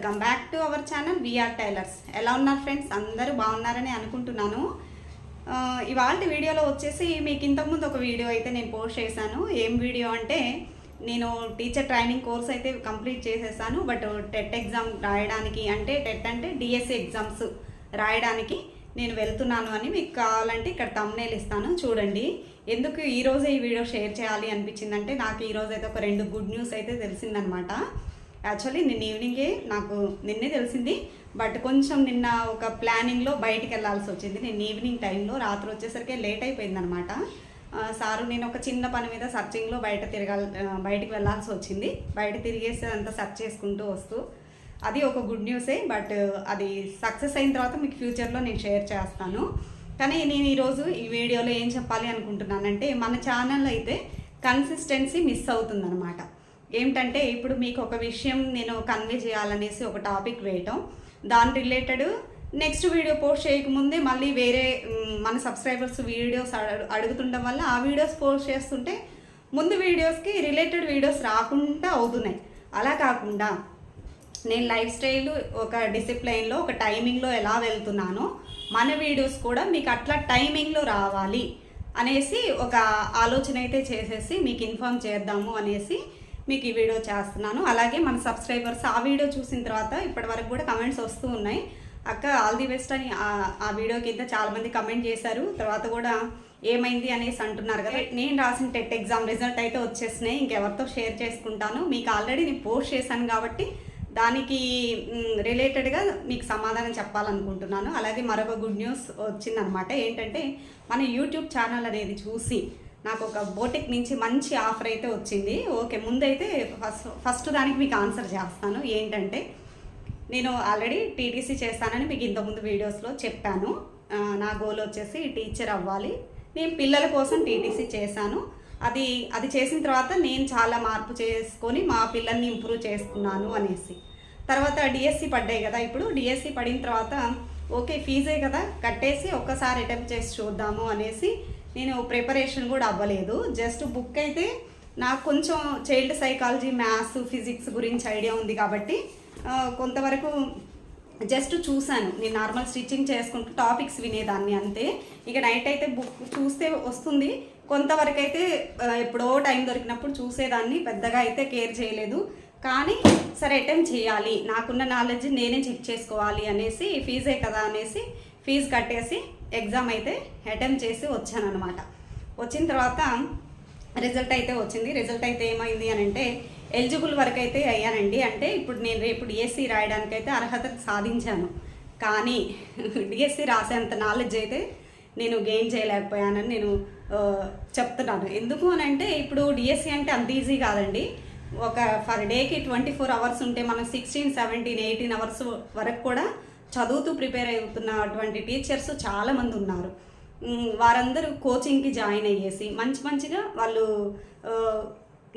Welcome back to our channel VR tailors. ఎలా ఉన్నారు friends? అందరూ బాగున్నారని అనుకుంటున్నాను. ఇవాళ వీడియోలో వచ్చేసి మీకు ఇంతకుముందు ఒక వీడియో అయితే నేను పోస్ట్ చేశాను. ఏం వీడియో అంటే, నేను టీచర్ ట్రైనింగ్ కోర్స్ అయితే కంప్లీట్ చేసేసాను. బట్ టెట్ ఎగ్జామ్ రాయడానికి, అంటే టెట్ అంటే డిఎస్సి ఎగ్జామ్స్ రాయడానికి నేను వెళ్తున్నాను అని మీకు కావాలంటే ఇక్కడ థంబ్నెయిల్ ఇస్తాను, చూడండి. ఎందుకు ఈరోజే ఈ వీడియో షేర్ చేయాలి అనిపించిందంటే, నాకు ఈరోజు అయితే ఒక 2 గుడ్ న్యూస్ అయితే తెలిసిందనమాట. యాక్చువల్లీ నిన్న ఈవినింగే నాకు నిన్నే తెలిసింది, బట్ కొంచెం నిన్న ఒక ప్లానింగ్లో బయటికి వెళ్ళాల్సి వచ్చింది. నేను ఈవినింగ్ టైంలో, రాత్రి వచ్చేసరికి లేట్ అయిపోయిందనమాట. సారు నేను ఒక చిన్న పని మీద సర్చింగ్లో బయటికి వెళ్ళాల్సి వచ్చింది. బయట తిరిగేసి అంతా సర్చ్ చేసుకుంటూ వస్తూ, అది ఒక గుడ్ న్యూసే. బట్ అది సక్సెస్ అయిన తర్వాత మీకు ఫ్యూచర్లో నేను షేర్ చేస్తాను. కానీ నేను ఈరోజు ఈ వీడియోలో ఏం చెప్పాలి అనుకుంటున్నానంటే, మన ఛానల్లో అయితే కన్సిస్టెన్సీ మిస్ అవుతుందన్నమాట. ఏమిటంటే, ఇప్పుడు మీకు ఒక విషయం నేను కన్వే చేయాలనేసి ఒక టాపిక్ వేయటం, దాని రిలేటెడ్ నెక్స్ట్ వీడియో పోస్ట్ చేయకముందే మళ్ళీ వేరే మన సబ్స్క్రైబర్స్ వీడియోస్ అడుగుతుండడం వల్ల ఆ వీడియోస్ పోస్ట్ చేస్తుంటే ముందు వీడియోస్కి రిలేటెడ్ వీడియోస్ రాకుండా అవుతున్నాయి. అలా కాకుండా నేను లైఫ్ స్టైల్ ఒక డిసిప్లైన్లో, ఒక టైమింగ్లో ఎలా వెళ్తున్నానో, మన వీడియోస్ కూడా మీకు అట్లా టైమింగ్లో రావాలి అనేసి ఒక ఆలోచన అయితే చేసేసి మీకు ఇన్ఫార్మ్ చేద్దాము అనేసి మీకు ఈ వీడియో చేస్తున్నాను. అలాగే మన సబ్స్క్రైబర్స్ ఆ వీడియో చూసిన తర్వాత ఇప్పటి వరకు కూడా కమెంట్స్ వస్తూ ఉన్నాయి. అక్క ఆల్ ది బెస్ట్ అని ఆ వీడియో కింద చాలామంది కమెంట్ చేశారు. తర్వాత కూడా ఏమైంది అనేసి అంటున్నారు కదా. నేను రాసిన టెట్ ఎగ్జామ్ రిజల్ట్ అయితే వచ్చేసినాయి. ఇంకెవరితో షేర్ చేసుకుంటాను, మీకు ఆల్రెడీ నేను పోస్ట్ చేశాను కాబట్టి దానికి రిలేటెడ్గా మీకు సమాధానం చెప్పాలనుకుంటున్నాను. అలాగే మరొక గుడ్ న్యూస్ వచ్చిందనమాట. ఏంటంటే, మన యూట్యూబ్ ఛానల్ అనేది చూసి నాకు ఒక బోటిక్ నుంచి మంచి ఆఫర్ అయితే వచ్చింది. ఓకే, ముందైతే ఫస్ట్ దానికి మీకు ఆన్సర్ చేస్తాను. ఏంటంటే, నేను ఆల్రెడీ టీటీసీ చేస్తానని మీకు ఇంతకుముందు వీడియోస్లో చెప్పాను. నా గోల్ వచ్చేసి టీచర్ అవ్వాలి. నేను పిల్లల కోసం టీటీసీ చేశాను. అది చేసిన తర్వాత నేను చాలా మార్పు చేసుకొని మా పిల్లల్ని ఇంప్రూవ్ చేసుకున్నాను అనేసి. తర్వాత డిఎస్సి పడ్డాయి కదా. ఇప్పుడు డిఎస్సి పడిన తర్వాత ఓకే, ఫీజే కదా కట్టేసి ఒక్కసారి అటెంప్ట్ చేసి చూద్దాము అనేసి నేను ప్రిపరేషన్ కూడా అవ్వలేదు. జస్ట్ బుక్ అయితే నాకు కొంచెం చైల్డ్ సైకాలజీ, మ్యాథ్స్, ఫిజిక్స్ గురించి ఐడియా ఉంది కాబట్టి కొంతవరకు జస్ట్ చూశాను. నేను నార్మల్ స్టిచ్చింగ్ చేసుకుంటూ టాపిక్స్ వినేదాన్ని అంతే. ఇక నైట్ అయితే బుక్ చూస్తే వస్తుంది. కొంతవరకు అయితే ఎప్పుడో టైం దొరికినప్పుడు చూసేదాన్ని, పెద్దగా అయితే కేర్ చేయలేదు. కానీ సరే, అటెంప్ట్ చేయాలి, నాకున్న నాలెడ్జ్ నేనే చెక్ చేసుకోవాలి అనేసి, ఫీజే కదా అనేసి ఫీజు కట్టేసి ఎగ్జామ్ అయితే అటెంప్ట్ చేసి వచ్చానమాట. వచ్చిన తర్వాత రిజల్ట్ అయితే వచ్చింది. రిజల్ట్ అయితే ఏమైంది అని అంటే, ఎలిజిబుల్ వరకు అయితే అయ్యానండి. అంటే ఇప్పుడు నేను రేపు డిఎస్సి రాయడానికి అయితే అర్హత సాధించాను. కానీ డిఎస్సి రాసేంత నాలెడ్జ్ అయితే నేను గెయిన్ చేయలేకపోయానని నేను చెప్తున్నాను. ఎందుకు అని అంటే, ఇప్పుడు డిఎస్సి అంటే అంత ఈజీ కాదండి. ఒక ఫర్ డేకి 24 అవర్స్ ఉంటే మనం 16, 17, 18 అవర్స్ వరకు కూడా చదువుతూ ప్రిపేర్ అవుతున్నటువంటి టీచర్స్ చాలామంది ఉన్నారు. వారందరూ కోచింగ్కి జాయిన్ అయ్యేసి మంచిగా వాళ్ళు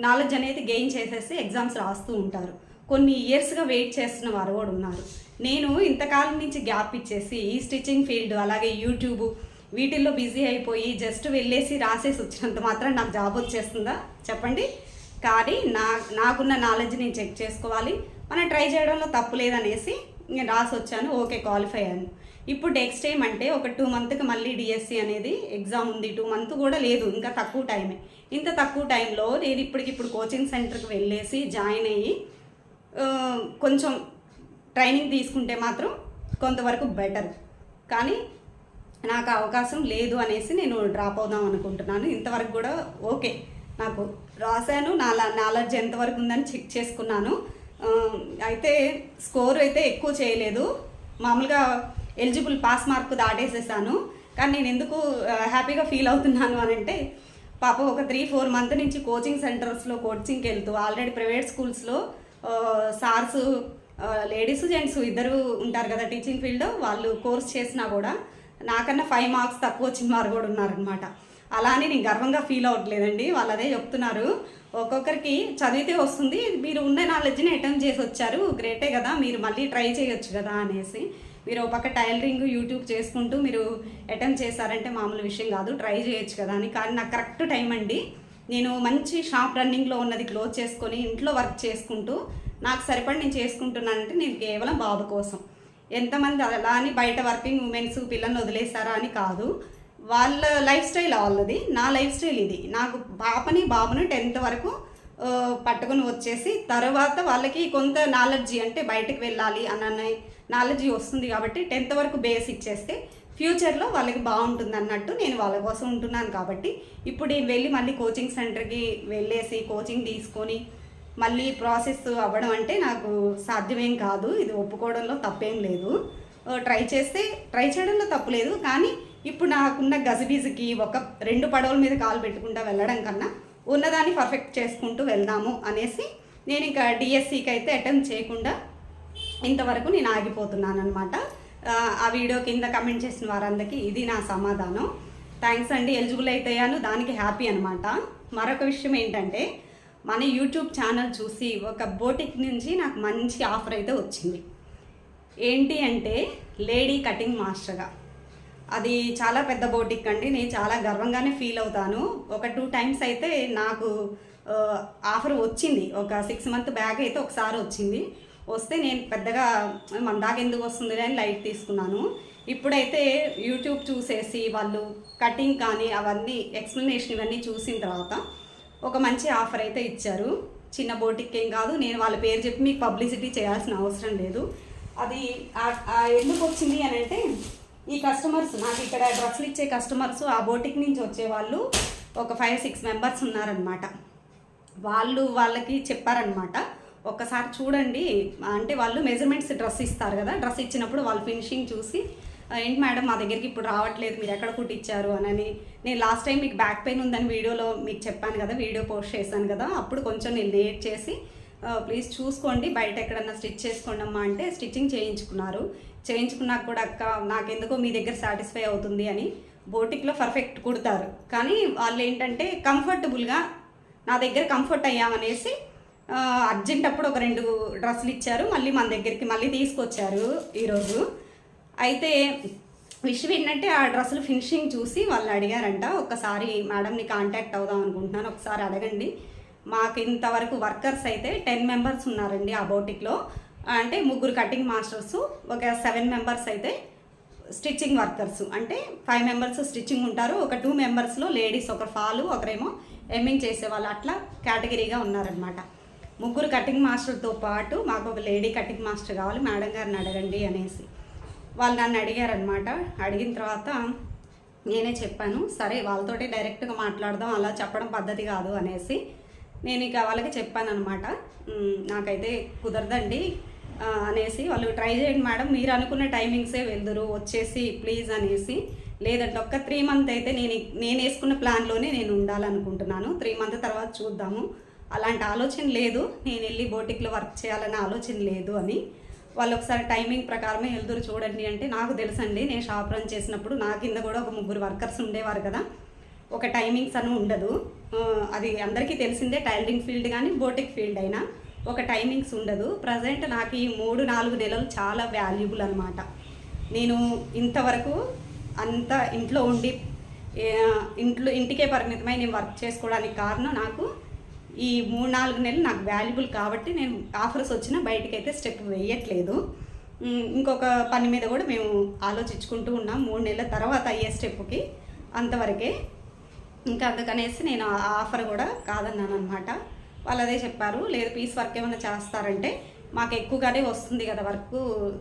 నాలెడ్జ్ అనేది గెయిన్ చేసేసి ఎగ్జామ్స్ రాస్తూ ఉంటారు. కొన్ని ఇయర్స్గా వెయిట్ చేస్తున్న వారు కూడా ఉన్నారు. నేను ఇంతకాలం నుంచి గ్యాప్ ఇచ్చేసి ఈ స్టిచ్చింగ్ ఫీల్డ్, అలాగే యూట్యూబ్, వీటిల్లో బిజీ అయిపోయి జస్ట్ వెళ్ళేసి రాసేసి వచ్చినంత మాత్రం నాకు జాబ్ వచ్చేస్తుందా చెప్పండి? కానీ నాకున్న నాలెడ్జ్ నేను చెక్ చేసుకోవాలి, మనం ట్రై చేయడంలో తప్పు లేదనేసి నేను రాసి వచ్చాను. ఓకే, క్వాలిఫై అయ్యాను. ఇప్పుడు నెక్స్ట్ ఏమంటే, ఒక 2 మంత్కి మళ్ళీ డిఎస్సి అనేది ఎగ్జామ్ ఉంది. 2 మంత్ కూడా లేదు, ఇంకా తక్కువ టైమే. ఇంత తక్కువ టైంలో నేను ఇప్పటికిప్పుడు కోచింగ్ సెంటర్కి వెళ్ళేసి జాయిన్ అయ్యి కొంచెం ట్రైనింగ్ తీసుకుంటే మాత్రం కొంతవరకు బెటర్. కానీ నాకు అవకాశం లేదు అనేసి నేను డ్రాప్ అవుదాం అనుకుంటున్నాను. ఇంతవరకు కూడా ఓకే, నాకు రాశాను, నా నాలెడ్జ్ ఎంతవరకు ఉందని చెక్ చేసుకున్నాను. అయితే స్కోర్ అయితే ఎక్కువ చేయలేదు, మామూలుగా ఎలిజిబుల్ పాస్ మార్క్ దాటేసేసాను. కానీ నేను ఎందుకు హ్యాపీగా ఫీల్ అవుతున్నాను అని అంటే, పాప ఒక 3-4 మంత్ నుంచి కోచింగ్ సెంటర్స్లో కోచింగ్కి వెళ్తూ, ఆల్రెడీ ప్రైవేట్ స్కూల్స్లో సార్స్, లేడీస్ జెంట్స్ ఇద్దరు ఉంటారు కదా టీచింగ్ ఫీల్డ్, వాళ్ళు కోర్స్ చేసినా కూడా నాకన్నా 5 మార్క్స్ తక్కువ వచ్చిన వారు కూడా ఉన్నారనమాట. అలా అని నేను గర్వంగా ఫీల్ అవ్వట్లేదండి, వాళ్ళు అదే చెప్తున్నారు. ఒక్కొక్కరికి చదివితే వస్తుంది, మీరు ఉన్న నాలెడ్జ్ని అటెంప్ట్ చేసి వచ్చారు, గ్రేటే కదా, మీరు మళ్ళీ ట్రై చేయొచ్చు కదా అనేసి. మీరు ఒక పక్క టైలరింగ్, యూట్యూబ్ చేసుకుంటూ మీరు అటెంప్ట్ చేశారంటే మామూలు విషయం కాదు, ట్రై చేయొచ్చు కదా అని. కానీ నాకు కరెక్ట్ టైం అండి. నేను మంచి షాప్ రన్నింగ్లో ఉన్నది క్లోజ్ చేసుకొని ఇంట్లో వర్క్ చేసుకుంటూ నాకు సరిపడి నేను చేసుకుంటున్నానంటే నేను కేవలం బాబు కోసం. ఎంతమంది అలా అని బయట వర్కింగ్ ఉమెన్స్ పిల్లల్ని వదిలేస్తారా అని కాదు, వాళ్ళ లైఫ్ స్టైల్ వాళ్ళది, నా లైఫ్ స్టైల్ ఇది. నాకు బాబుని 10th వరకు పట్టుకుని వచ్చేసి తర్వాత వాళ్ళకి కొంత నాలెడ్జి అంటే బయటకు వెళ్ళాలి అన్న నాలెడ్జి వస్తుంది కాబట్టి 10th వరకు బేస్ ఇచ్చేస్తే ఫ్యూచర్లో వాళ్ళకి బాగుంటుంది అన్నట్టు నేను వాళ్ళ కోసం ఉంటున్నాను. కాబట్టి ఇప్పుడు నేను వెళ్ళి మళ్ళీ కోచింగ్ సెంటర్కి వెళ్ళేసి కోచింగ్ తీసుకొని మళ్ళీ ప్రాసెస్ అవ్వడం అంటే నాకు సాధ్యమేం కాదు. ఇది ఒప్పుకోవడంలో తప్పేం లేదు, ట్రై చేయడంలో తప్పు లేదు. కానీ ఇప్పుడు నాకున్న గజిబిజికి ఒక 2 పడవల మీద కాలు పెట్టుకుంటూ వెళ్ళడం కన్నా ఉన్నదాన్ని పర్ఫెక్ట్ చేసుకుంటూ వెళ్దాము అనేసి నేను ఇంకా డిఎస్సికి అయితే అటెంప్ట్ చేయకుండా ఇంతవరకు నేను ఆగిపోతున్నాను అనమాట. ఆ వీడియో కింద కమెంట్ చేసిన వారందరికీ ఇది నా సమాధానం. థ్యాంక్స్ అండి, ఎలిజిబుల్ అయితేయాను, దానికి హ్యాపీ అనమాట. మరొక విషయం ఏంటంటే మన యూట్యూబ్ ఛానల్ చూసి ఒక బోటిక్ నుంచి నాకు మంచి ఆఫర్ అయితే వచ్చింది. ఏంటి అంటే లేడీ కటింగ్ మాస్టర్గా. అది చాలా పెద్ద బోటిక్ అండి, నేను చాలా గర్వంగానే ఫీల్ అవుతాను. ఒక 2 times అయితే నాకు ఆఫర్ వచ్చింది. ఒక 6 months బ్యాక్ అయితే ఒకసారి వచ్చింది. వస్తే నేను పెద్దగా మన దాకా ఎందుకు వస్తుంది అని లైట్ తీసుకున్నాను. ఇప్పుడైతే యూట్యూబ్ చూసేసి వాళ్ళు కటింగ్ కానీ అవన్నీ ఎక్స్ప్లెనేషన్ ఇవన్నీ చూసిన తర్వాత ఒక మంచి ఆఫర్ అయితే ఇచ్చారు. చిన్న బోటిక్ ఏం కాదు, నేను వాళ్ళ పేరు చెప్పి మీకు పబ్లిసిటీ చేయాల్సిన అవసరం లేదు. అది ఎందుకు వచ్చింది అని అంటే ఈ కస్టమర్స్, నాకు ఇక్కడ డ్రెస్సులు ఇచ్చే కస్టమర్స్ ఆ బోటిక్ నుంచి వచ్చేవాళ్ళు ఒక 5-6 members ఉన్నారనమాట. వాళ్ళకి చెప్పారనమాట, ఒక్కసారి చూడండి అంటే వాళ్ళు మెజర్మెంట్స్ డ్రెస్ ఇస్తారు కదా, డ్రెస్ ఇచ్చినప్పుడు వాళ్ళు ఫినిషింగ్ చూసి ఏంటి మేడం మా దగ్గరికి ఇప్పుడు రావట్లేదు, మీరు ఎక్కడ కుట్టించారు అని. నేను లాస్ట్ టైం మీకు బ్యాక్ పెయిన్ ఉందని వీడియోలో మీకు చెప్పాను కదా, వీడియో పోస్ట్ చేశాను కదా, అప్పుడు కొంచెం నేను లేట్ చేసి ప్లీజ్ చూసుకోండి బయట ఎక్కడన్నా స్టిచ్ చేసుకోండి అమ్మా అంటే స్టిచ్చింగ్ చేయించుకున్నాక కూడా అక్క నాకెందుకో మీ దగ్గర సాటిస్ఫై అవుతుంది అని బోటిక్లో పర్ఫెక్ట్ కుడతారు. కానీ వాళ్ళు ఏంటంటే కంఫర్టబుల్గా నా దగ్గర కంఫర్ట్ అయ్యామనేసి అర్జెంట్ అప్పుడు ఒక 2 డ్రెస్సులు ఇచ్చారు, మళ్ళీ మన దగ్గరికి మళ్ళీ తీసుకొచ్చారు ఈరోజు. అయితే విషయం ఏంటంటే ఆ డ్రెస్సులు ఫినిషింగ్ చూసి వాళ్ళు అడిగారంట, ఒక్కసారి మేడంని కాంటాక్ట్ అవుదాం అనుకుంటున్నాను, ఒకసారి అడగండి. మాకు ఇంతవరకు వర్కర్స్ అయితే 10 members ఉన్నారండి ఆ బోటిక్లో. అంటే 3 కటింగ్ మాస్టర్స్, ఒక 7 members అయితే స్టిచ్చింగ్ వర్కర్స్. అంటే 5 members స్టిచ్చింగ్ ఉంటారు, ఒక 2 membersలో లేడీస్, ఒకరు ఫాలు ఒకరేమో ఎమ్మింగ్ చేసేవాళ్ళు, అట్లా కేటగిరీగా ఉన్నారనమాట. 3 కటింగ్ మాస్టర్తో పాటు మాకు ఒక లేడీ కటింగ్ మాస్టర్ కావాలి, మేడం గారిని అడగండి అనేసి వాళ్ళు నన్ను అడిగారనమాట. అడిగిన తర్వాత నేనే చెప్పాను, సరే వాళ్ళతోటి డైరెక్ట్గా మాట్లాడదాం, అలా చెప్పడం పద్ధతి కాదు అనేసి నేను ఇక వాళ్ళకి చెప్పాను అనమాట. నాకైతే కుదరదండి అనేసి వాళ్ళు ట్రై చేయండి మేడం, మీరు అనుకున్న టైమింగ్సే వెళ్దురు వచ్చేసి ప్లీజ్ అనేసి. లేదంటే ఒక్క 3 months అయితే నేను వేసుకున్న ప్లాన్లోనే నేను ఉండాలనుకుంటున్నాను, 3 months తర్వాత చూద్దాము, అలాంటి ఆలోచన లేదు, నేను వెళ్ళి బోటిక్లో వర్క్ చేయాలనే ఆలోచన లేదు అని వాళ్ళు ఒకసారి టైమింగ్ ప్రకారమే వెళ్దురు చూడండి అంటే. నాకు తెలుసండి, నేను షాప్ రన్ చేసినప్పుడు నా కింద కూడా ఒక 3 workers ఉండేవారు కదా, ఒక టైమింగ్స్ అని ఉండదు, అది అందరికీ తెలిసిందే. టైలరింగ్ ఫీల్డ్ కానీ బోటిక్ ఫీల్డ్ అయినా ఒక టైమింగ్స్ ఉండదు. ప్రజెంట్ నాకు ఈ 3-4 నెలలు చాలా వాల్యుబుల్ అనమాట. నేను ఇంతవరకు అంతా ఇంట్లో ఉండి ఇంటికే పరిమితమై నేను వర్క్ చేసుకోవడానికి కారణం నాకు ఈ 3-4 నెలలు నాకు వాల్యుబుల్ కాబట్టి నేను ఆఫర్స్ వచ్చినా బయటకైతే స్టెప్ వేయట్లేదు. ఇంకొక పని మీద కూడా మేము ఆలోచించుకుంటూ ఉన్నాం 3 నెలల తర్వాత అయ్యే స్టెప్కి, అంతవరకే. ఇంకా అందుకనేసి నేను ఆ ఆఫర్ కూడా కాదన్నాను అనమాట. వాళ్ళు అదే చెప్పారు, లేదు పీస్ వర్క్ ఏమైనా చేస్తారంటే మాకు ఎక్కువగానే వస్తుంది కదా వర్క్,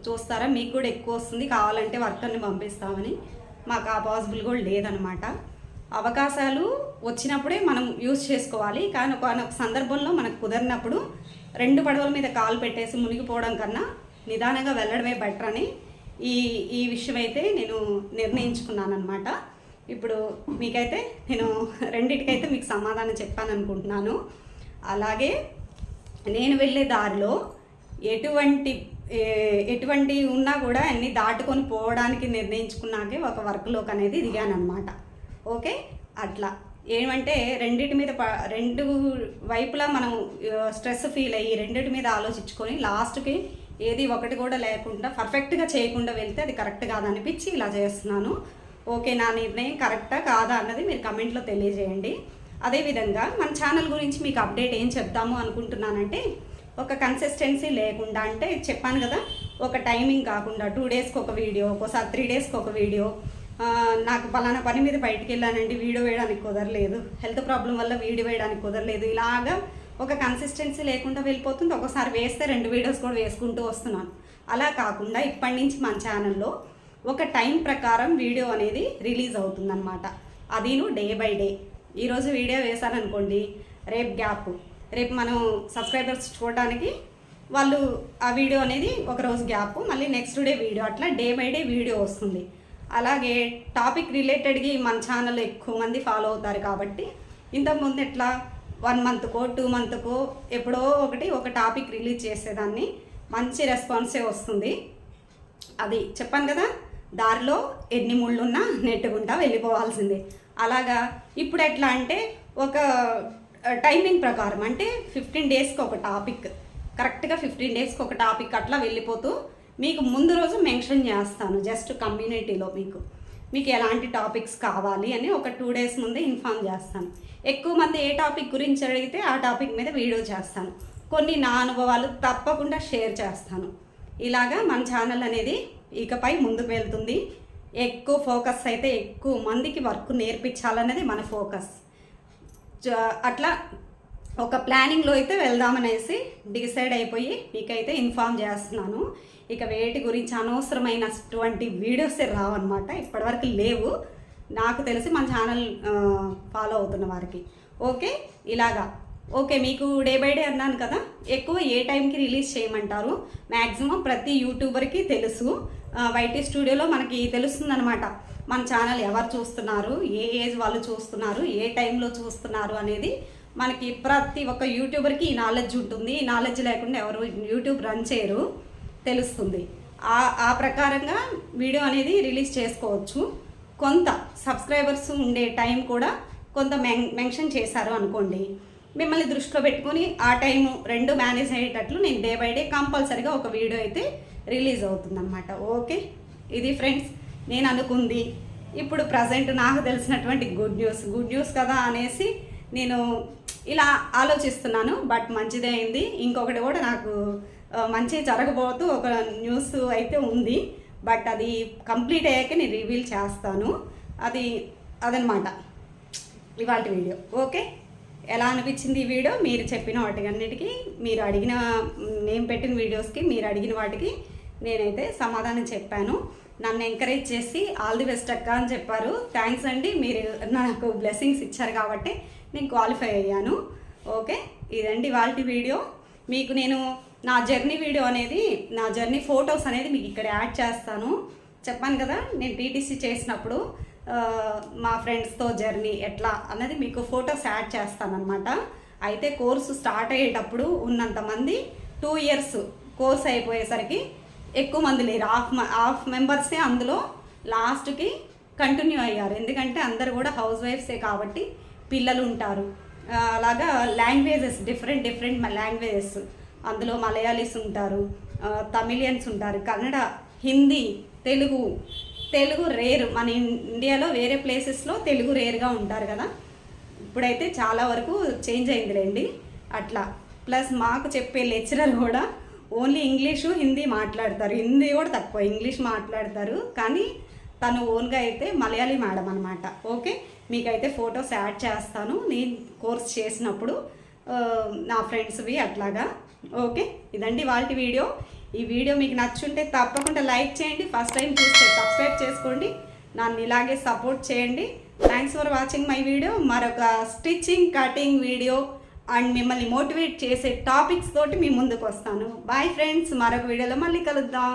చూస్తారా మీకు కూడా ఎక్కువ వస్తుంది, కావాలంటే వర్కర్ని పంపిస్తామని. మాకు ఆ పాసిబుల్ కూడా లేదనమాట. అవకాశాలు వచ్చినప్పుడే మనం యూజ్ చేసుకోవాలి, కానీ ఒక సందర్భంలో మనకు కుదరినప్పుడు 2 పడవల మీద కాలు పెట్టేసి మునిగిపోవడం కన్నా నిదానంగా వెళ్ళడమే బెటర్ అని ఈ విషయం అయితే నేను నిర్ణయించుకున్నాను అనమాట. ఇప్పుడు మీకైతే నేను రెండింటికైతే మీకు సమాధానం చెప్పాను అనుకుంటున్నాను. అలాగే నేను వెళ్ళే దారిలో ఎటువంటి ఉన్నా కూడా అన్నీ దాటుకొని పోవడానికి నిర్ణయించుకున్నాకే ఒక వర్క్లోకి అనేది దిగాను అనమాట. ఓకే, అట్లా ఏమంటే 2 వైపులా మనం స్ట్రెస్ ఫీల్ అయ్యి 2 మీద ఆలోచించుకొని లాస్ట్కి ఏది ఒకటి కూడా లేకుండా పర్ఫెక్ట్గా చేయకుండా వెళ్తే అది కరెక్ట్ కాదనిపించి ఇలా చేస్తున్నాను. ఓకే, నా నిర్ణయం కరెక్టా కాదా అన్నది మీరు కమెంట్లో తెలియజేయండి. అదేవిధంగా మన ఛానల్ గురించి మీకు అప్డేట్ ఏం చెప్తాము అనుకుంటున్నానంటే, ఒక కన్సిస్టెన్సీ లేకుండా, అంటే చెప్పాను కదా, ఒక టైమింగ్ కాకుండా 2 డేస్కి ఒక వీడియో, ఒక్కోసారి 3 డేస్కి ఒక వీడియో. నాకు పలానా పని మీద బయటికి వెళ్ళానండి, వీడియో వేయడానికి కుదరలేదు, హెల్త్ ప్రాబ్లం వల్ల వీడియో వేయడానికి కుదరలేదు, ఇలాగా ఒక కన్సిస్టెన్సీ లేకుండా వెళ్ళిపోతుంది. ఒకసారి వేస్తే 2 వీడియోస్ కూడా వేసుకుంటూ వస్తున్నాను. అలా కాకుండా ఇప్పటి నుంచి మన ఛానల్లో ఒక టైం ప్రకారం వీడియో అనేది రిలీజ్ అవుతుందన్నమాట. అదిను డే బై డే. ఈరోజు వీడియో వేశాననుకోండి, రేపు గ్యాప్, రేపు మనం సబ్స్క్రైబర్స్ చూడడానికి వాళ్ళు ఆ వీడియో అనేది ఒకరోజు గ్యాప్, మళ్ళీ నెక్స్ట్ డే వీడియో, అట్లా డే బై డే వీడియో వస్తుంది. అలాగే టాపిక్ రిలేటెడ్కి మన ఛానల్లో ఎక్కువ మంది ఫాలో అవుతారు కాబట్టి ఇంతకుముందు ఎట్లా 1 మంత్కో 2 మంత్కో ఎప్పుడో ఒక టాపిక్ రిలీజ్ చేసేదాన్ని, మంచి రెస్పాన్సే వస్తుంది. అది చెప్పాను కదా, దారిలో ఎన్ని ముళ్ళున్నా నెట్టుకుంటా వెళ్ళిపోవాల్సిందే. అలాగా ఇప్పుడు ఎట్లా అంటే ఒక టైమింగ్ ప్రకారం, అంటే 15 డేస్కి ఒక టాపిక్, కరెక్ట్గా 15 డేస్కి ఒక టాపిక్ అట్లా వెళ్ళిపోతూ మీకు ముందు రోజు మెన్షన్ చేస్తాను. జస్ట్ కమ్యూనిటీలో మీకు ఎలాంటి టాపిక్స్ కావాలి అని ఒక 2 డేస్ ముందే ఇన్ఫామ్ చేస్తాను. ఎక్కువ మంది ఏ టాపిక్ గురించి అడిగితే ఆ టాపిక్ మీద వీడియో చేస్తాను. కొన్ని నా అనుభవాలు తప్పకుండా షేర్ చేస్తాను. ఇలాగా మన ఛానల్ అనేది ఇకపై ముందుకు వెళ్తుంది. ఎక్కువ ఫోకస్ అయితే ఎక్కువ మందికి వర్క్ నేర్పించాలనేది మన ఫోకస్. అట్లా ఒక ప్లానింగ్లో అయితే వెళ్దామనేసి డిసైడ్ అయిపోయి మీకైతే ఇన్ఫామ్ చేస్తున్నాను. ఇక వేటి గురించి అనవసరమైనటువంటి వీడియోసే రావన్నమాట, ఇప్పటివరకు లేవు నాకు తెలిసి మన ఛానల్ ఫాలో అవుతున్న వారికి. ఓకే, ఇలాగా ఓకే. మీకు డే బై డే అన్నాను కదా, ఎక్కువ ఏ టైంకి రిలీజ్ చేయమంటారు, మ్యాక్సిమం ప్రతి యూట్యూబర్కి తెలుసు. వైటీ స్టూడియోలో మనకి తెలుస్తుందన్నమాట మన ఛానల్ ఎవరు చూస్తున్నారు, ఏ ఏజ్ వాళ్ళు చూస్తున్నారు, ఏ టైంలో చూస్తున్నారు అనేది మనకి ప్రతి ఒక్క యూట్యూబర్కి ఈ నాలెడ్జ్ ఉంటుంది. ఈ నాలెడ్జ్ లేకుండా ఎవరు యూట్యూబ్ రన్ చేయరు, తెలుస్తుంది. ఆ ప్రకారంగా వీడియో అనేది రిలీజ్ చేసుకోవచ్చు. కొంత సబ్స్క్రైబర్స్ ఉండే టైం కూడా కొంత మెన్షన్ చేశారు అనుకోండి, మిమ్మల్ని దృష్టిలో పెట్టుకొని ఆ టైము 2 మేనేజ్ అయ్యేటట్లు నేను డే బై డే కంపల్సరీగా ఒక వీడియో అయితే రిలీజ్ అవుతుందన్నమాట. ఓకే, ఇది ఫ్రెండ్స్ నేను అనుకుంది. ఇప్పుడు ప్రజెంట్ నాకు తెలిసినటువంటి గుడ్ న్యూస్ కదా అనేసి నేను ఇలా ఆలోచిస్తున్నాను. బట్ మంచిదే అయింది. ఇంకొకటి కూడా నాకు మంచి జరగబోతూ ఒక న్యూస్ అయితే ఉంది. బట్ అది కంప్లీట్ అయ్యాక నేను రివీల్ చేస్తాను. అదనమాట ఇవాళ వీడియో. ఓకే, ఎలా అనిపించింది ఈ వీడియో? మీరు చెప్పిన వాటికన్నిటికీ, మీరు అడిగిన, నేను పెట్టిన వీడియోస్కి మీరు అడిగిన వాటికి నేనైతే సమాధానం చెప్పాను. నన్ను ఎంకరేజ్ చేసి ఆల్ ది బెస్ట్ అక్క అని చెప్పారు. థ్యాంక్స్ అండి, మీరు నాకు బ్లెస్సింగ్స్ ఇచ్చారు కాబట్టి నేను క్వాలిఫై అయ్యాను. ఓకే, ఇదండి ఇవాళ వీడియో. మీకు నేను నా జర్నీ వీడియో అనేది, నా జర్నీ ఫొటోస్ అనేది మీకు ఇక్కడ యాడ్ చేస్తాను. చెప్పాను కదా, నేను టీటీసీ చేసినప్పుడు మా ఫ్రెండ్స్తో జర్నీ ఎట్లా అన్నది మీకు ఫొటోస్ యాడ్ చేస్తానన్నమాట. అయితే కోర్సు స్టార్ట్ అయ్యేటప్పుడు ఉన్నంతమంది 2 ఇయర్స్ కోర్స్ అయిపోయేసరికి ఎక్కువ మంది లేరు, హాఫ్ మెంబర్సే అందులో లాస్ట్కి కంటిన్యూ అయ్యారు. ఎందుకంటే అందరు కూడా హౌస్ వైఫ్సే కాబట్టి పిల్లలు ఉంటారు. అలాగా లాంగ్వేజెస్ డిఫరెంట్ లాంగ్వేజెస్, అందులో మలయాళీస్ ఉంటారు, తమిళియన్స్ ఉంటారు, కన్నడ, హిందీ, తెలుగు రేర్. మన ఇండియాలో వేరే ప్లేసెస్లో తెలుగు రేర్గా ఉంటారు కదా, ఇప్పుడైతే చాలా వరకు చేంజ్ అయిందిలేండి అట్లా. ప్లస్ మాకు చెప్పే లెక్చరర్ కూడా ఓన్లీ ఇంగ్లీషు హిందీ మాట్లాడతారు, హిందీ కూడా తక్కువ, ఇంగ్లీష్ మాట్లాడతారు. కానీ తను ఓన్గా అయితే మలయాళీ మేడం అనమాట. ఓకే, మీకైతే ఫొటోస్ యాడ్ చేస్తాను నేను కోర్స్ చేసినప్పుడు నా ఫ్రెండ్స్వి అట్లాగా. ఓకే, ఇదండి వాళ్ళ వీడియో. ఈ వీడియో మీకు నచ్చుంటే తప్పకుండా లైక్ చేయండి, ఫస్ట్ టైం చూస్తే సబ్స్క్రైబ్ చేసుకోండి, నన్ను ఇలాగే సపోర్ట్ చేయండి. Thanks for watching my video. మరొక స్టిచ్చింగ్, కటింగ్ వీడియో అండ్ మిమ్మల్ని మోటివేట్ చేసే టాపిక్స్ తోటి మీ ముందుకు వస్తాను. బాయ్ ఫ్రెండ్స్, మరొక వీడియోలో మళ్ళీ కలుద్దాం.